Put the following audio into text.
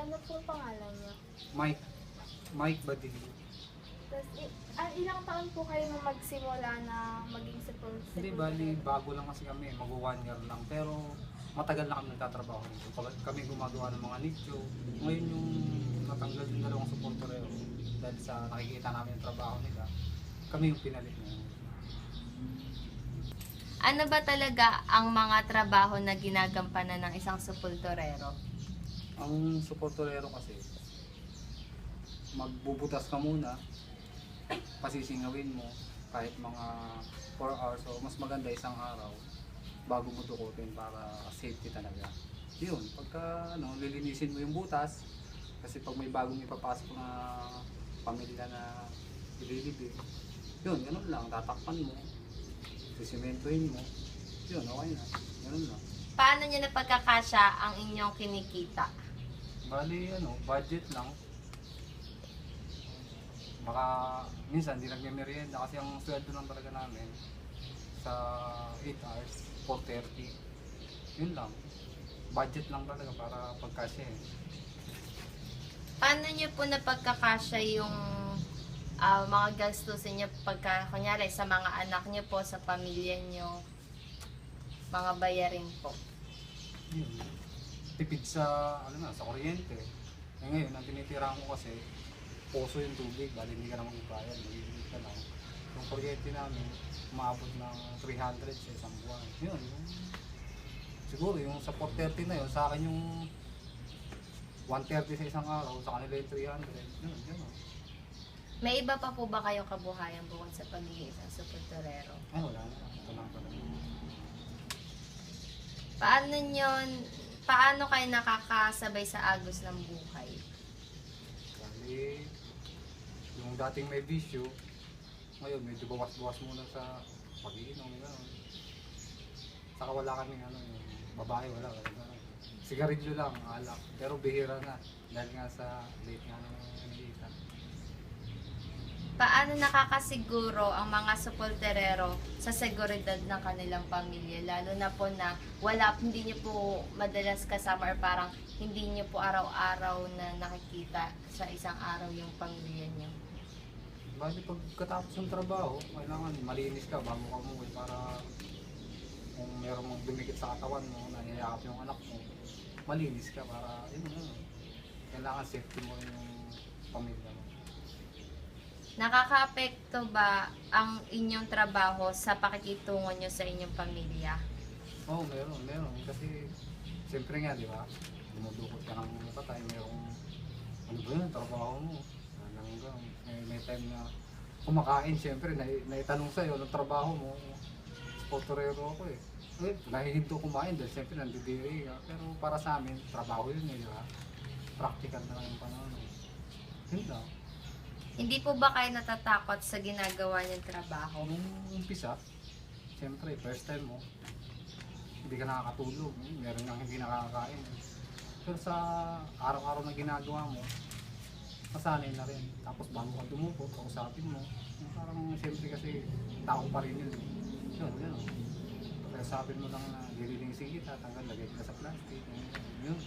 ano pong pangalan niyo? Mike. Mike Badillo. Tapos, ilang taon po kayo nung magsimula na maging support? Hindi, bali, bago lang kasi kami. Mag-1 year lang. Pero matagal na kami nagtatrabaho nito. Kami gumagawa ng mga nicho. Ngayon yung natanggal yung dalawang supporterero. Dahil sa nakikita namin yung trabaho nila, kami yung pinalit na. Ano ba talaga ang mga trabaho na ginagampanan ng isang sepulturero? Ang supporterero kasi, magbubutas ka muna, pasisingawin mo kahit mga 4 hours o mas maganda isang araw bago mo dukutin para safety talaga. Yun, pagka lilinisin mo yung butas, kasi pag may bagong ipapasok na pamilya na ililibing, yun, ganun lang, tatakpan mo, sisimentohin mo, yun, okay na, ganun lang. Paano nyo napagkakasya ang inyong kinikita? Bali, budget lang. Baka minsan hindi nagme-merienda kasi ang sweldo lang talaga namin sa 8 hours, 4:30. Yun lang. Budget lang talaga para pagkasya eh. Paano nyo po napagkakasya yung mga gastusin nyo pagka, kunyari, sa mga anak nyo po, sa pamilya nyo, mga bayarin po? Yun. Tipid sa, sa kuryente. Eh ngayon, ang tinitira ko kasi, poso yung tubig, bali hindi ka naman ibayan, nagigilid ka lang. Yung kuryente namin, umabot ng 300 sa isang buwan. Yun, siguro yung sa 430 na yun, sa akin yung 130 sa isang araw, sa kanila yung 300. Yun, yun. May iba pa po ba kayong kabuhayan bukod sa pagiging isang sepulturero? Ay, wala na. Ito lang pala. Paano kayo nakakasabay sa agos ng buhay? Bali, yung dating may bisyo, ngayon medyo bawas-bawas muna sa pag-iinom, gano'n. Saka wala kaming yung babae, wala. Sigarilyo lang, alak. Pero bihira na, dahil nga sa late nga ng nangihita. Paano nakakasiguro ang mga sepulturero sa seguridad ng kanilang pamilya? Lalo na po na hindi niyo po madalas kasama or parang hindi niyo po araw-araw na nakikita sa isang araw yung pamilya niyo. Bali, pagkatapos ng trabaho, kailangan malinis ka bago ka umuwi para kung meron mong dumikit sa katawan mo, nangyayakap yung anak mo, malinis ka para, kailangan safety mo rin yung pamilya mo. Nakakaapekto ba ang inyong trabaho sa pakikitungo nyo sa inyong pamilya? Oo, meron. Kasi, siyempre nga, di ba? Dumudukot ka ng patay, merong, ano ba yun, trabaho mo. May time na kumakain, siyempre, naitanong sa'yo, anong trabaho mo? Sportorero ako eh. Nahihinto kumain dahil siyempre nandidiri ka. Pero para sa amin, trabaho yun eh, di ba? Practical na lang yung panahon. Yun lang. Hindi po ba kayo natatakot sa ginagawa niyong trabaho? Nung umpisa, siyempre, first time mo, hindi ka nakakatulog, meron kang hindi nakakakain. Pero sa araw-araw na ginagawa mo, masanay na rin. Tapos bago ka dumukot, kausapin mo. Parang siyempre kasi tao pa rin yun. Yun. Kausapin mo lang na dililing sige, tatanggal, lagay ka sa plastic. Yun.